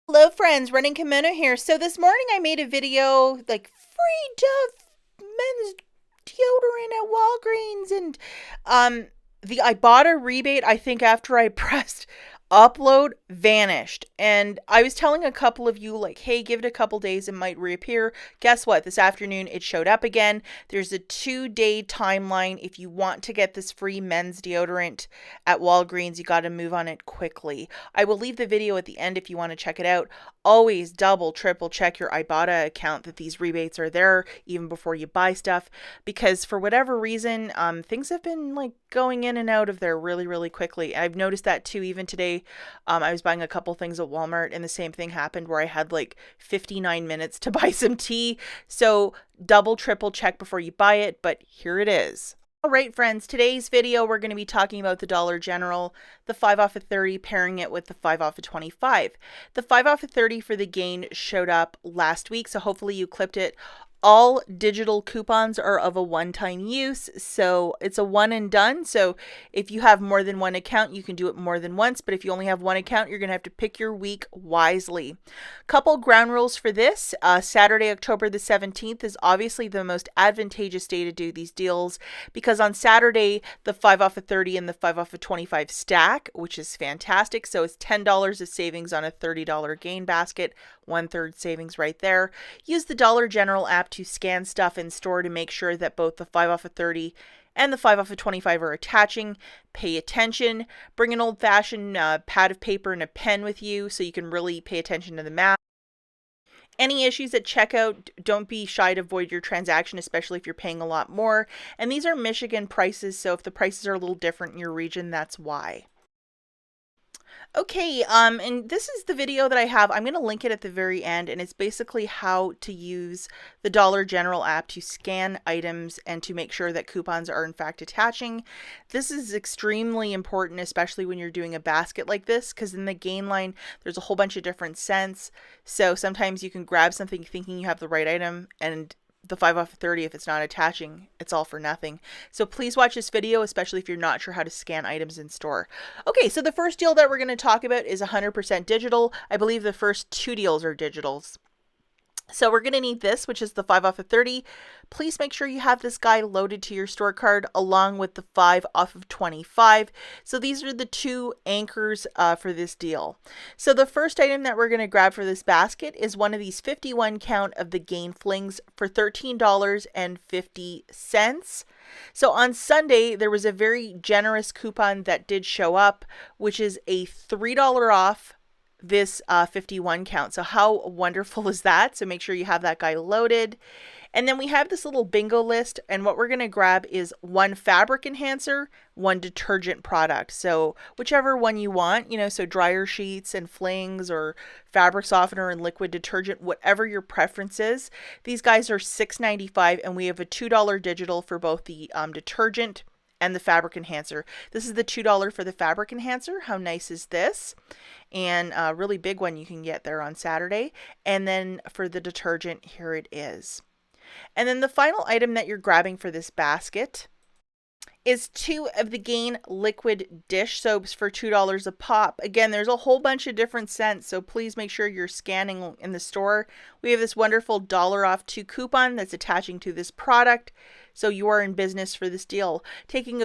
Hello friends, Running Kimono here. So this morning I made a video like free Dove men's deodorant at Walgreens and the Ibotta rebate, I think after I pressed upload, vanished. And I was telling a couple of you like, hey, give it a couple days, it might reappear. Guess what? This afternoon it showed up again. There's a 2-day timeline. If you want to get this free men's deodorant at Walgreens, you got to move on it quickly. I will leave the video at the end if you want to check it out. Always double, triple check your Ibotta account that these rebates are there even before you buy stuff, because for whatever reason, things have been like going in and out of there really, really quickly. I've noticed that too. Even today, I was buying a couple things at Walmart and the same thing happened where I had like 59 minutes to buy some tea. So double, triple check before you buy it, but here it is. All right, friends, today's video, we're going to be talking about the Dollar General, the 5 off of 30, pairing it with the 5 off of 25. The 5 off of 30 for the gain showed up last week, so hopefully you clipped it. All digital coupons are of a one-time use, so it's a one and done. So if you have more than one account, you can do it more than once, but if you only have one account, you're going to have to pick your week wisely. Couple ground rules for this. Saturday, October the 17th is obviously the most advantageous day to do these deals because on Saturday, the 5 off of 30 and the 5 off of 25 stack, which is fantastic. So it's $10 of savings on a $30 gain basket, 1/3 savings right there. Use the Dollar General app to scan stuff in store to make sure that both the 5 off of 30 and the 5 off of 25 are attaching. Pay attention. Bring an old-fashioned pad of paper and a pen with you so you can really pay attention to the math. Any issues at checkout, don't be shy to avoid your transaction, especially if you're paying a lot more. And these are Michigan prices, so if the prices are a little different in your region, that's why. Okay, and this is the video that I have. I'm going to link it at the very end, and it's basically how to use the Dollar General app to scan items and to make sure that coupons are in fact attaching. This is extremely important, especially when you're doing a basket like this, because in the gain line, there's a whole bunch of different cents. So sometimes you can grab something thinking you have the right item, and the 5 off of 30, if it's not attaching, it's all for nothing. So please watch this video, especially if you're not sure how to scan items in store. Okay, so the first deal that we're going to talk about is 100% digital. I believe the first two deals are digitals. So we're going to need this, which is the 5 off of 30. Please make sure you have this guy loaded to your store card along with the 5 off of 25. So these are the two anchors for this deal. So the first item that we're going to grab for this basket is one of these 51 count of the Gain Flings for $13.50. So on Sunday, there was a very generous coupon that did show up, which is a $3 off this 51 count. So how wonderful is that? So make sure you have that guy loaded. And then we have this little bingo list, and what we're going to grab is one fabric enhancer, one detergent product. So whichever one you want, so dryer sheets and flings or fabric softener and liquid detergent, whatever your preference is. These guys are $6.95, and we have a $2 digital for both the detergent and the fabric enhancer. This is the $2 for the fabric enhancer. How nice is this? And a really big one you can get there on Saturday. And then for the detergent, here it is. And then the final item that you're grabbing for this basket is 2 of the Gain liquid dish soaps for $2 a pop. Again, there's a whole bunch of different scents, so please make sure you're scanning in the store. We have this wonderful $1 off 2 coupon that's attaching to this product, so you are in business for this deal. Taking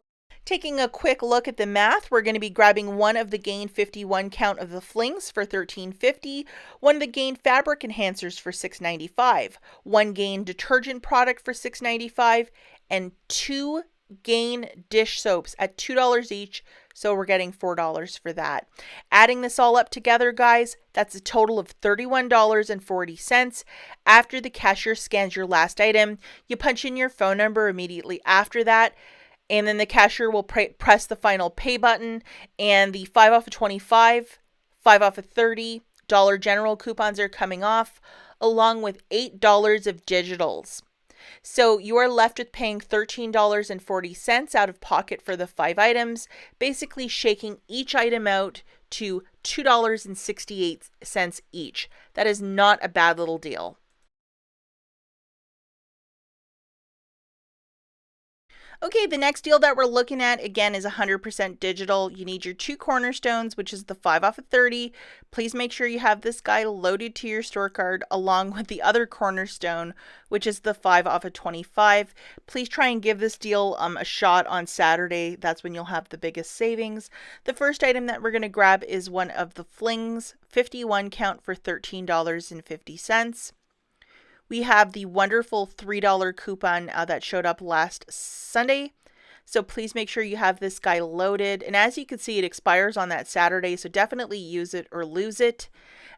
a quick look at the math, we're going to be grabbing one of the Gain 51 count of the flings for $13.50, one of the Gain fabric enhancers for $6.95, one Gain detergent product for $6.95, and 2 Gain dish soaps at $2 each, so we're getting $4 for that. Adding this all up together, guys, that's a total of $31.40. After the cashier scans your last item, you punch in your phone number immediately after that, and then the cashier will press the final pay button, and the 5 off of 25, 5 off of 30 Dollar General coupons are coming off, along with $8 of digitals. So you are left with paying $13.40 out of pocket for the 5 items, basically shaking each item out to $2.68 each. That is not a bad little deal. Okay, the next deal that we're looking at again is 100% digital. You need your 2 cornerstones, which is the 5 off of 30. Please make sure you have this guy loaded to your store card along with the other cornerstone, which is the 5 off of 25. Please try and give this deal a shot on Saturday. That's when you'll have the biggest savings. The first item that we're going to grab is one of the flings, 51 count for $13.50. We have the wonderful $3 coupon that showed up last Sunday. So please make sure you have this guy loaded. And as you can see, it expires on that Saturday. So definitely use it or lose it.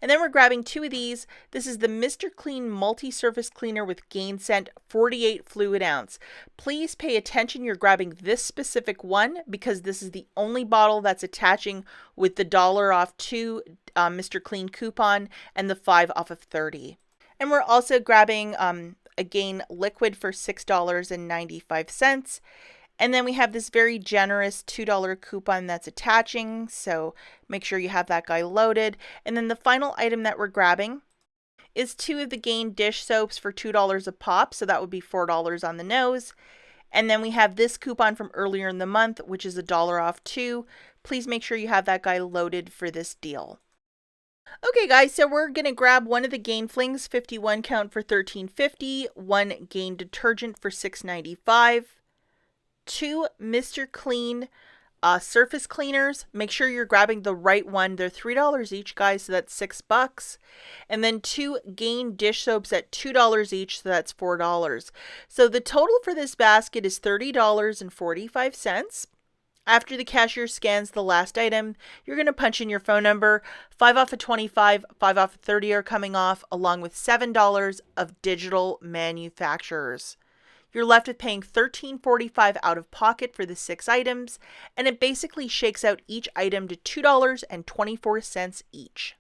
And then we're grabbing 2 of these. This is the Mr. Clean Multi-Surface Cleaner with Gain Scent 48 fluid ounce. Please pay attention. You're grabbing this specific one because this is the only bottle that's attaching with the $1 off 2 Mr. Clean coupon and the 5 off of 30. And we're also grabbing a Gain liquid for $6.95. And then we have this very generous $2 coupon that's attaching. So make sure you have that guy loaded. And then the final item that we're grabbing is 2 of the Gain dish soaps for $2 a pop. So that would be $4 on the nose. And then we have this coupon from earlier in the month, which is $1 off 2. Please make sure you have that guy loaded for this deal. Okay guys, so we're going to grab one of the Gain flings, 51 count for $13.50, 1 Gain detergent for $6.95, 2 Mr. Clean surface cleaners. Make sure you're grabbing the right one. They're $3 each, guys, so that's $6. And then 2 Gain dish soaps at $2 each, so that's $4. So the total for this basket is $30.45. After the cashier scans the last item, you're going to punch in your phone number. 5 off of 25, 5 off of 30 are coming off, along with $7 of digital manufacturers. You're left with paying $13.45 out of pocket for the 6 items, and it basically shakes out each item to $2.24 each.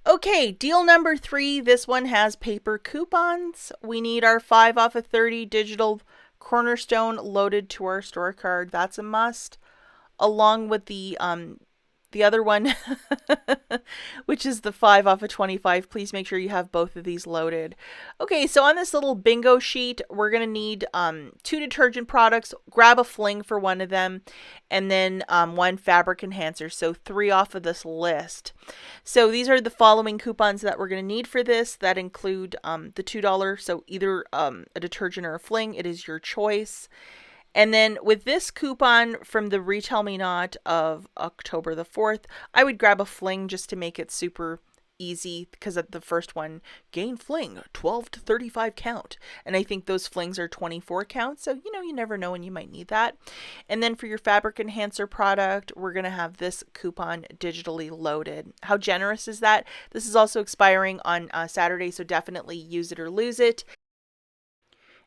Okay, deal number 3. This one has paper coupons. We need our 5 off of 30 digital cornerstone loaded to our store card. That's a must. Along with the other one, which is the 5 off of 25. Please make sure you have both of these loaded. Okay, so on this little bingo sheet, we're going to need 2 detergent products. Grab a fling for one of them, and then 1 fabric enhancer. So 3 off of this list. So these are the following coupons that we're going to need for this. That include the $2. So either a detergent or a fling. It is your choice. And then with this coupon from the Retail Me Not of October the 4th, I would grab a fling just to make it super easy, because of the first one, Gain fling, 12 to 35 count. And I think those flings are 24 count. So, you never know when you might need that. And then for your fabric enhancer product, we're going to have this coupon digitally loaded. How generous is that? This is also expiring on Saturday, so definitely use it or lose it.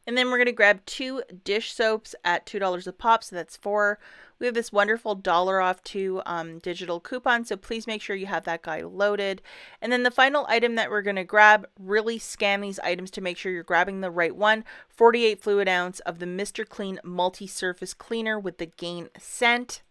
And then we're going to grab 2 dish soaps at $2 a pop, so that's 4. We have this wonderful $1 off 2 digital coupon, so please make sure you have that guy loaded. And then the final item that we're going to grab, really scan these items to make sure you're grabbing the right one, 48 fluid ounce of the Mr. Clean Multi-Surface Cleaner with the Gain Scent.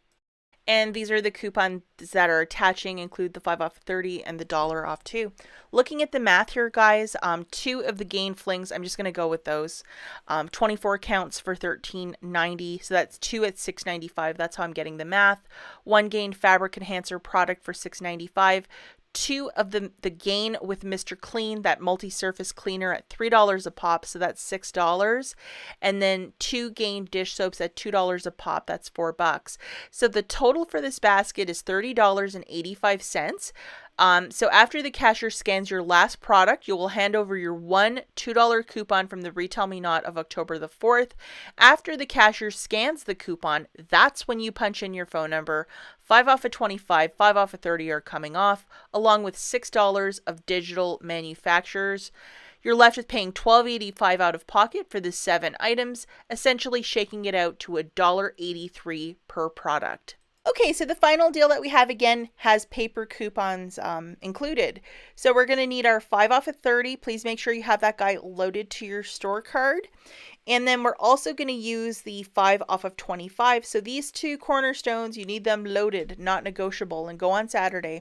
And these are the coupons that are attaching, include the 5 off 30 and the $1 off 2. Looking at the math here, guys, 2 of the Gain flings, I'm just going to go with those. 24 counts for $13.90, so that's 2 at $6.95. That's how I'm getting the math. 1 Gain fabric enhancer product for $6.95. 2 of the Gain with Mr. Clean, that multi-surface cleaner at $3 a pop, so that's $6. And then 2 Gain dish soaps at $2 a pop, that's $4. So the total for this basket is $30.85. So after the cashier scans your last product, you will hand over your one $2 coupon from the Retail Me Not of October the 4th. After the cashier scans the coupon, that's when you punch in your phone number. 5 off of 25, 5 off of 30 are coming off, along with $6 of digital manufacturers. You're left with paying $12.85 out of pocket for the 7 items, essentially shaking it out to $1.83 per product. Okay, so the final deal that we have again has paper coupons included. So we're going to need our 5 off of 30. Please make sure you have that guy loaded to your store card. And then we're also going to use the 5 off of 25. So these 2 cornerstones, you need them loaded, not negotiable, and go on Saturday.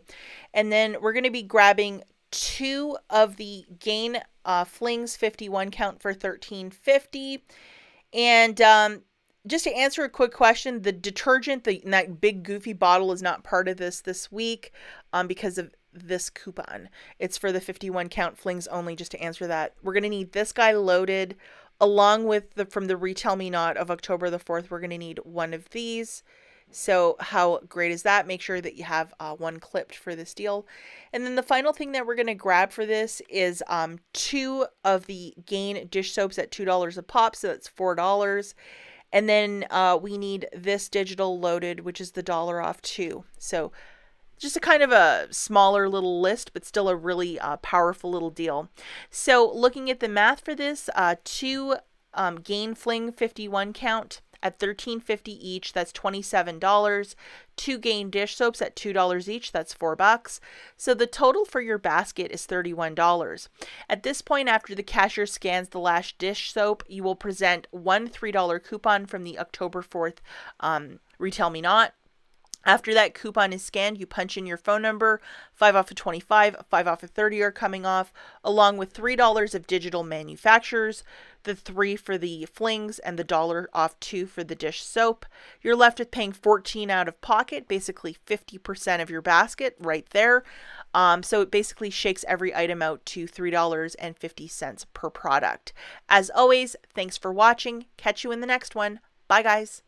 And then we're going to be grabbing 2 of the Gain Flings 51 count for $13.50. And just to answer a quick question, the detergent, that big goofy bottle, is not part of this week because of this coupon. It's for the 51 count Flings only, just to answer that. We're going to need this guy loaded along with from the Retail Me Not of October the 4th. We're going to need one of these. So how great is that? Make sure that you have one clipped for this deal. And then the final thing that we're going to grab for this is 2 of the Gain dish soaps at $2 a pop. So that's $4. And then we need this digital loaded, which is the $1 off too. So just a kind of a smaller little list, but still a really powerful little deal. So looking at the math for this, 2 Gain Fling 51 count at $13.50 each, that's $27. 2 Gain dish soaps at $2 each, that's $4. So the total for your basket is $31. At this point, after the cashier scans the last dish soap, you will present one $3 coupon from the October 4th Retail Me Not. After that coupon is scanned, you punch in your phone number. 5 off of 25, 5 off of 30 are coming off, along with $3 of digital manufacturers, the 3 for the Flings, and the $1 off 2 for the dish soap. You're left with paying $14 out of pocket, basically 50% of your basket right there. So it basically shakes every item out to $3.50 per product. As always, thanks for watching. Catch you in the next one. Bye, guys.